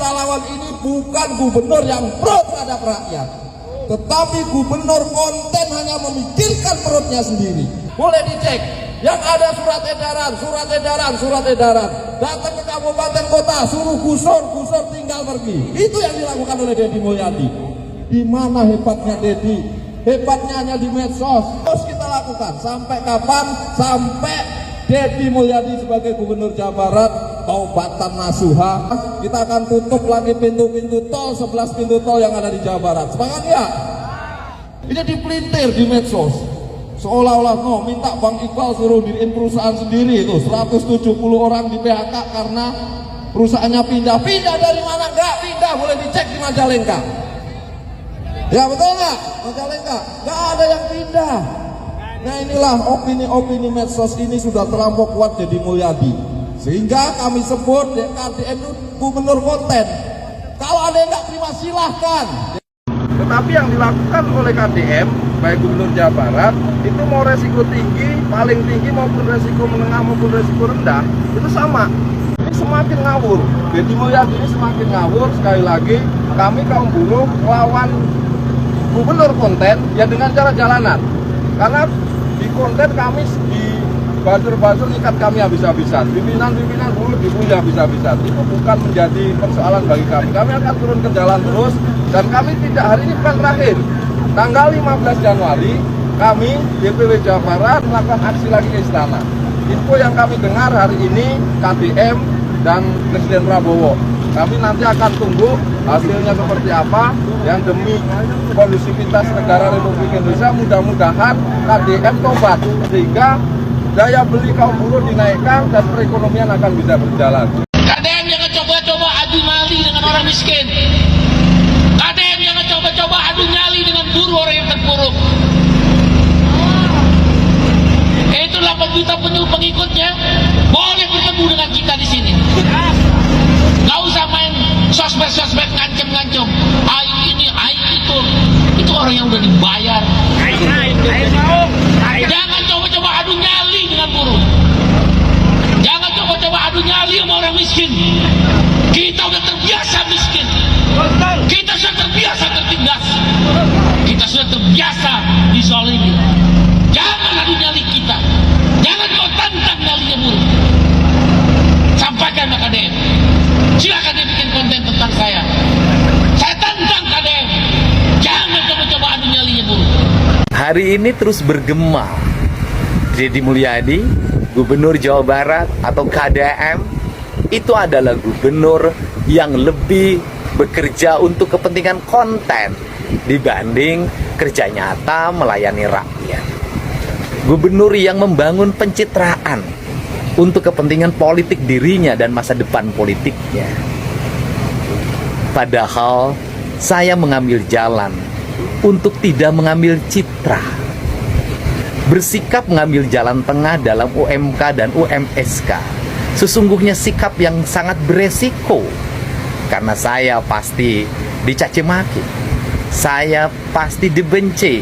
relawan ini bukan gubernur yang pro terhadap rakyat, tetapi gubernur konten hanya memikirkan perutnya sendiri. Boleh dicek, yang ada surat edaran, datang ke kabupaten kota, suruh gusur tinggal pergi. Itu yang dilakukan oleh Deddy Mulyadi. Di mana hebatnya Deddy? Hebatnya hanya di medsos. Terus kita lakukan sampai kapan? Sampai Deddy Mulyadi sebagai gubernur Jawa Barat taubatan nasuha. Kita akan tutup lagi pintu-pintu tol, 11 pintu tol yang ada di Jawa Barat. Semangat ya? Ini dipelintir di medsos. Seolah-olah minta Bang Iqbal suruh diriin perusahaan sendiri itu 170 orang di PHK karena perusahaannya pindah. Pindah dari mana? Enggak pindah, boleh dicek di Majalengka. Ya betul nggak? Majalengka nggak ada yang pindah. Nah inilah opini-opini medsos ini sudah terlampau kuat Deddy Mulyadi, sehingga kami sebut KDM itu gubernur konten. Kalau ada yang nggak terima silahkan. Tetapi yang dilakukan oleh KDM, baik gubernur Jawa Barat, itu mau resiko tinggi, paling tinggi maupun resiko menengah maupun resiko rendah, itu sama. Ini semakin ngawur. Deddy Mulyadi ini semakin ngawur. Sekali lagi, kami kaum buruh lawan gubernur konten ya dengan cara jalanan. Karena di konten kami di buzzer ikat kami habis-habisan. Pimpinan buruh dibully habis-habisan. Itu bukan menjadi persoalan bagi kami. Kami akan turun ke jalan terus. Dan kami tidak, hari ini bukan terakhir. Tanggal 15 Januari, kami DPW Jawa Barat melakukan aksi lagi ke istana. Info yang kami dengar hari ini, KDM dan Presiden Prabowo. Kami nanti akan tunggu hasilnya seperti apa, yang demi kondusivitas negara Republik Indonesia. Mudah-mudahan KDM tobat, sehingga daya beli kaum buruh dinaikkan dan perekonomian akan bisa berjalan. KDM jangan coba-coba adu nyali dengan orang miskin. KDM jangan coba-coba adu nyali dengan buruh orang yang terpuruk. Itu 8 juta pengikutnya boleh bertemu dengan kita di sini. Gak usah main sosmed ngancem-ngancem. Aik ini, aik itu. Itu orang yang udah dibayar. Jangan coba-coba adu nyali dengan buruh. Jangan coba-coba adu nyali sama orang miskin. Kita udah terbiasa miskin. Kita sudah terbiasa tertindas. Kita sudah terbiasa dizalimi. Jangan adu nyali kita. Jangan kau tantang nyalinya buruh. Sampaikan ke KDM. Silakan dia bikin konten tentang saya. Saya tantang KDM. Jangan coba-coba adu nyalinya buruh. Hari ini terus bergema. Deddy Mulyadi, Gubernur Jawa Barat atau KDM, itu adalah gubernur yang lebih bekerja untuk kepentingan konten dibanding kerja nyata melayani rakyat. Gubernur yang membangun pencitraan untuk kepentingan politik dirinya dan masa depan politiknya. Padahal saya mengambil jalan untuk tidak mengambil citra. Bersikap mengambil jalan tengah dalam UMK dan UMSK. Sesungguhnya sikap yang sangat beresiko. Karena saya pasti dicaci maki. Saya pasti dibenci.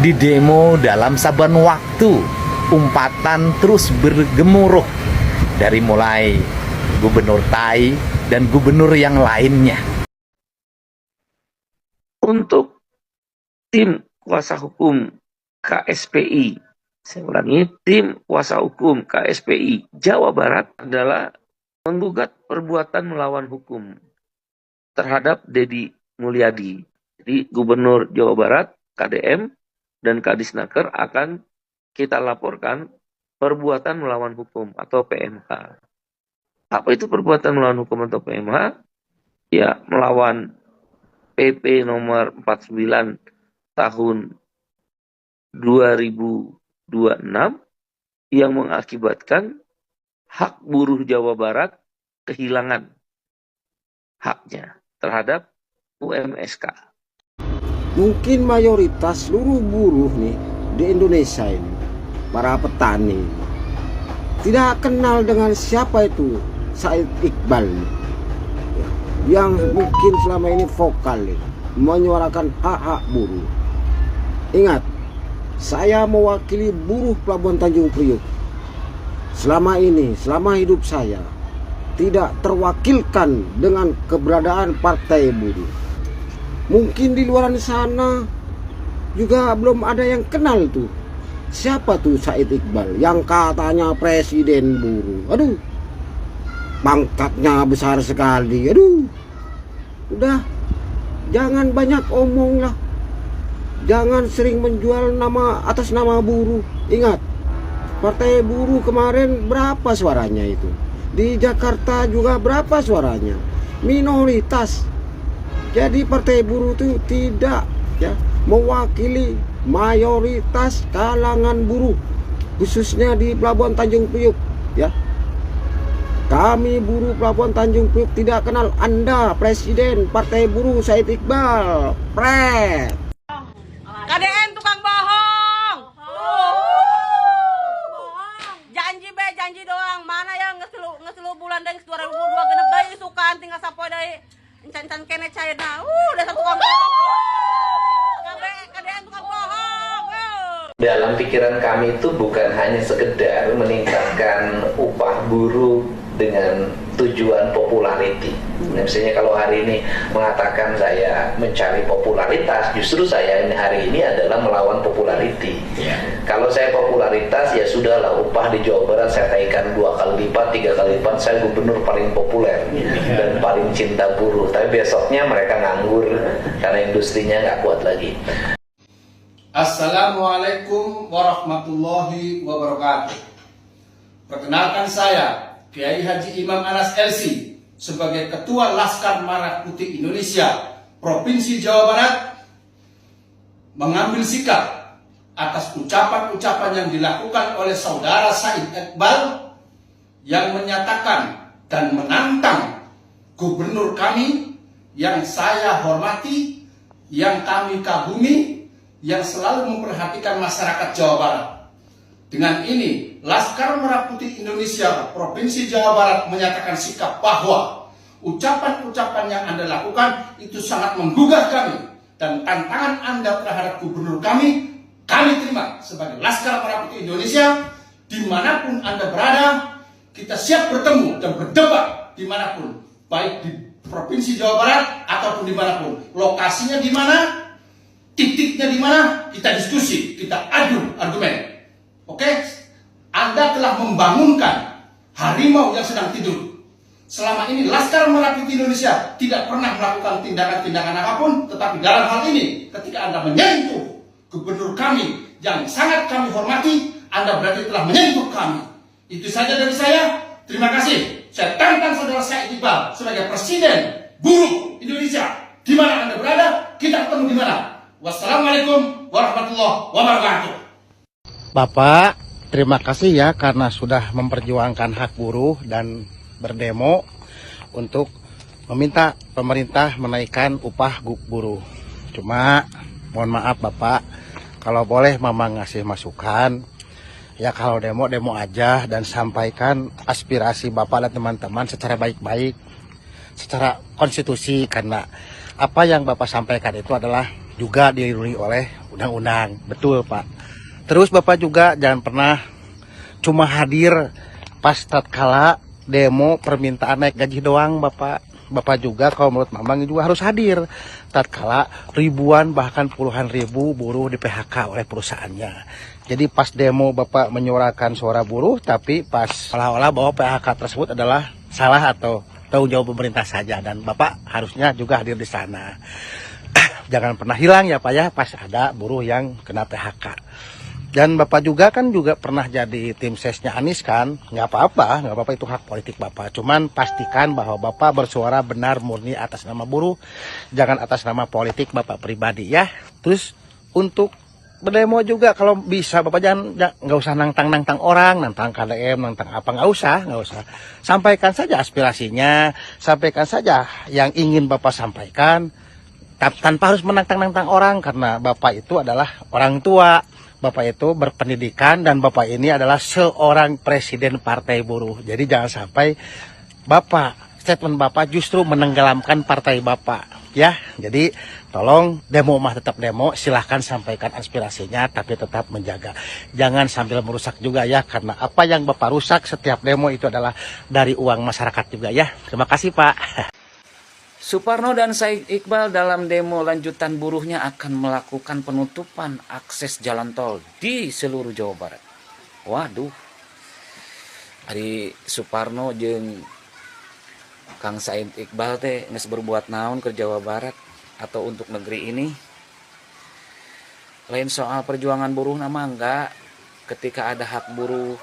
Di demo dalam saban waktu. Umpatan terus bergemuruh. Dari mulai Gubernur Tai dan gubernur yang lainnya. Untuk tim kuasa hukum KSPI, saya ulangi, tim kuasa hukum KSPI Jawa Barat adalah menggugat perbuatan melawan hukum terhadap Deddy Mulyadi. Jadi Gubernur Jawa Barat, KDM, dan Kadisnaker akan kita laporkan perbuatan melawan hukum atau PMH. Apa itu perbuatan melawan hukum atau PMH? Ya, melawan PP nomor 49 tahun 2026 yang mengakibatkan hak buruh Jawa Barat kehilangan haknya terhadap UMSK. Mungkin mayoritas seluruh buruh nih di Indonesia ini, para petani, tidak kenal dengan siapa itu Said Iqbal nih, yang mungkin selama ini vokal nih, menyuarakan hak-hak buruh. Ingat, saya mewakili buruh Pelabuhan Tanjung Priok. Selama ini, selama hidup saya, tidak terwakilkan dengan keberadaan Partai Buruh. Mungkin di luar sana juga belum ada yang kenal tuh. Siapa tuh Said Iqbal yang katanya presiden buruh? Aduh, pangkatnya besar sekali. Aduh, udah, jangan banyak omong lah. Jangan sering menjual nama atas nama buruh. Ingat, Partai Buruh kemarin berapa suaranya itu? Di Jakarta juga berapa suaranya? Minoritas. Jadi Partai Buruh itu tidak ya mewakili mayoritas kalangan buruh, khususnya di Pelabuhan Tanjung Priuk ya. Kami buruh Pelabuhan Tanjung Priuk tidak kenal Anda Presiden Partai Buruh Said Iqbal. Pret. KDN tukang bohong. Janji be, janji doang. Mana yang ngeselu bulan dari 2022 genep deui sukaan tinggal sapoe deui. Encan-encan kene cairna. Dasar tukang bohong. KDN tukang bohong. Dalam pikiran kami itu bukan hanya sekedar meningkatkan upah buruh dengan tujuan popularity. Misalnya kalau hari ini mengatakan saya mencari popularitas, justru saya hari ini adalah melawan popularity. Kalau saya popularitas, ya sudahlah, upah di Jawa Barat saya naikkan 2 kali lipat, 3 kali lipat, saya gubernur paling populer dan paling cinta buruh. Tapi besoknya mereka nganggur karena industrinya nggak kuat lagi. Assalamualaikum warahmatullahi wabarakatuh. Perkenalkan saya Kiai Haji Imam Anas LC sebagai Ketua Laskar Merah Putih Indonesia Provinsi Jawa Barat mengambil sikap atas ucapan-ucapan yang dilakukan oleh saudara Said Iqbal yang menyatakan dan menantang gubernur kami yang saya hormati, yang kami kagumi, yang selalu memperhatikan masyarakat Jawa Barat. Dengan ini, Laskar Merah Putih Indonesia Provinsi Jawa Barat menyatakan sikap bahwa ucapan-ucapan yang Anda lakukan itu sangat menggugah kami, dan tantangan Anda terhadap gubernur kami terima sebagai Laskar Merah Putih Indonesia. Dimanapun Anda berada, kita siap bertemu dan berdebat dimanapun, baik di Provinsi Jawa Barat ataupun dimanapun. Lokasinya di mana, titiknya di mana, kita diskusi, kita adu argumen. Oke, Anda telah membangunkan harimau yang sedang tidur. Selama ini Laskar Merah Putih Indonesia tidak pernah melakukan tindakan-tindakan apapun, tetapi dalam hal ini ketika Anda menyentuh gubernur kami yang sangat kami hormati, Anda berarti telah menyentuh kami. Itu saja dari saya. Terima kasih. Saya tantang saudara Said Iqbal sebagai Presiden Buruh Indonesia. Di mana Anda berada, kita ketemu di mana. Wassalamualaikum warahmatullahi wabarakatuh. Bapak, terima kasih ya karena sudah memperjuangkan hak buruh dan berdemo untuk meminta pemerintah menaikkan upah buruh. Cuma mohon maaf Bapak, kalau boleh Mama ngasih masukan, ya kalau demo aja dan sampaikan aspirasi Bapak dan teman-teman secara baik-baik, secara konstitusi, karena apa yang Bapak sampaikan itu adalah juga dilindungi oleh undang-undang. Betul Pak. Terus Bapak juga jangan pernah cuma hadir pas tatkala demo permintaan naik gaji doang Bapak. Bapak juga kalau menurut Mamang juga harus hadir tatkala ribuan bahkan puluhan ribu buruh di PHK oleh perusahaannya. Jadi pas demo Bapak menyuarakan suara buruh, tapi pas seolah-olah bahwa PHK tersebut adalah salah atau tanggung jawab pemerintah saja, dan Bapak harusnya juga hadir di sana. Jangan pernah hilang ya Pak ya pas ada buruh yang kena PHK. Dan Bapak juga kan juga pernah jadi tim sesnya Anies kan, nggak apa-apa itu hak politik Bapak. Cuman pastikan bahwa Bapak bersuara benar murni atas nama buruh, jangan atas nama politik Bapak pribadi ya. Terus untuk berdemo juga kalau bisa Bapak nggak usah nantang orang, nantang KDM, nantang apa, nggak usah. Sampaikan saja aspirasinya, sampaikan saja yang ingin Bapak sampaikan, tanpa harus menantang orang, karena Bapak itu adalah orang tua. Bapak itu berpendidikan dan Bapak ini adalah seorang presiden partai buruh. Jadi jangan sampai statement Bapak justru menenggelamkan partai Bapak. ya. Jadi tolong demo mah tetap demo, silahkan sampaikan aspirasinya, tapi tetap menjaga. Jangan sambil merusak juga ya, karena apa yang Bapak rusak setiap demo itu adalah dari uang masyarakat juga ya. Terima kasih Pak. Suparno dan Said Iqbal dalam demo lanjutan buruhnya akan melakukan penutupan akses jalan tol di seluruh Jawa Barat. Waduh, Ari Suparno jeung Kang Said Iqbal teh geus berbuat naon ke Jawa Barat atau untuk negeri ini. Lain soal perjuangan buruh nama enggak, ketika ada hak buruh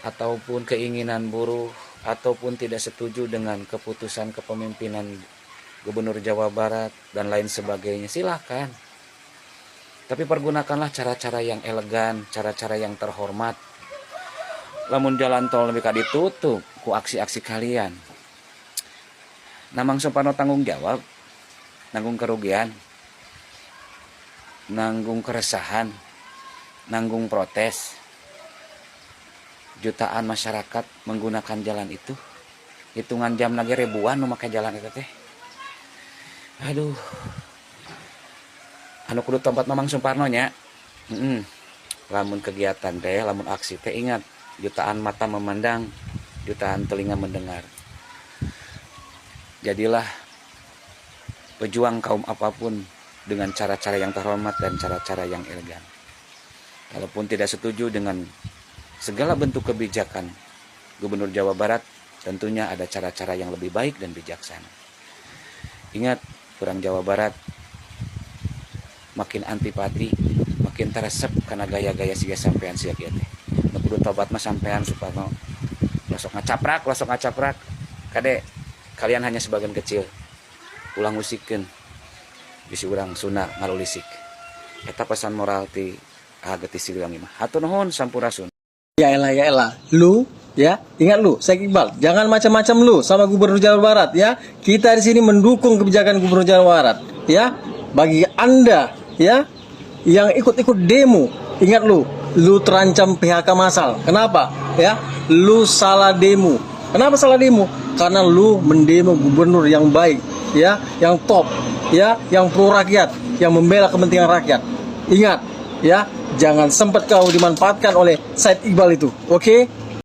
ataupun keinginan buruh ataupun tidak setuju dengan keputusan kepemimpinan Gubernur Jawa Barat dan lain sebagainya, silahkan. Tapi pergunakanlah cara-cara yang elegan, cara-cara yang terhormat. Lamun jalan tol lebih ditutup ku aksi-aksi kalian, Namang Suparno tanggung jawab, nanggung kerugian, nanggung keresahan, nanggung protes. Jutaan masyarakat menggunakan jalan itu, hitungan jam lagi ribuan memakai jalan itu teh. Aduh, anu kudu tempat Mamang Suparno nya. Lamun kegiatan teh, lamun aksi teh, ingat, jutaan mata memandang, jutaan telinga mendengar. Jadilah pejuang kaum apapun dengan cara-cara yang terhormat dan cara-cara yang elegan. Walaupun tidak setuju dengan segala bentuk kebijakan Gubernur Jawa Barat, tentunya ada cara-cara yang lebih baik dan bijaksana. Ingat, orang Jawa Barat makin antipati, makin teresep karena gaya-gaya siga sampean sia kieu teh. Nu kudu tobat mah sampean Suparno. Losok ngacaprak. Kade kalian hanya sebagian kecil. Ulang usikeun. Bisi urang Sunda ngalulisik. Eta pesan moral ti Ageti Siliwangi mah. Hatur nuhun sampurasun. Ya elah, lu ya, ingat lu, Said Iqbal, jangan macam-macam lu sama Gubernur Jawa Barat ya. Kita di sini mendukung kebijakan Gubernur Jawa Barat ya. Bagi Anda ya yang ikut-ikut demo, ingat lu terancam PHK massal. Kenapa? Ya, lu salah demo. Kenapa salah demo? Karena lu mendemo gubernur yang baik ya, yang top ya, yang pro rakyat, yang membela kepentingan rakyat. Ingat ya, jangan sempat kau dimanfaatkan oleh Said Iqbal itu. Oke?